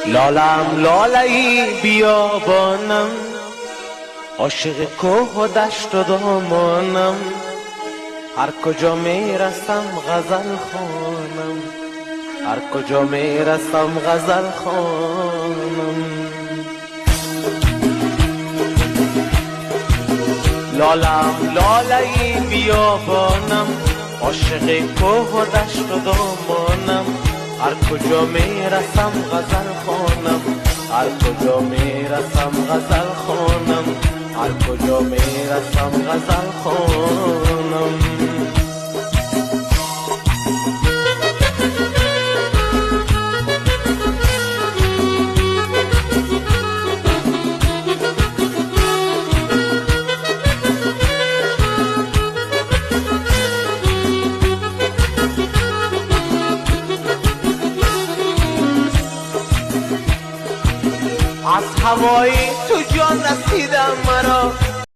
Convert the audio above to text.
لالم لاله بیابانم، عاشق کوه و دشت و دامانم، هر کجا میرسم غزل خوانم، هر کجا میرسم غزل خوانم. لالم لاله بیابانم، عاشق کوه و دشت و دامانم، هر کجا میرسم غزل خوانم، هر کجا میرسم غزل خوانم، هر کجا میرسم غزل خوانم. از هوایی تو جان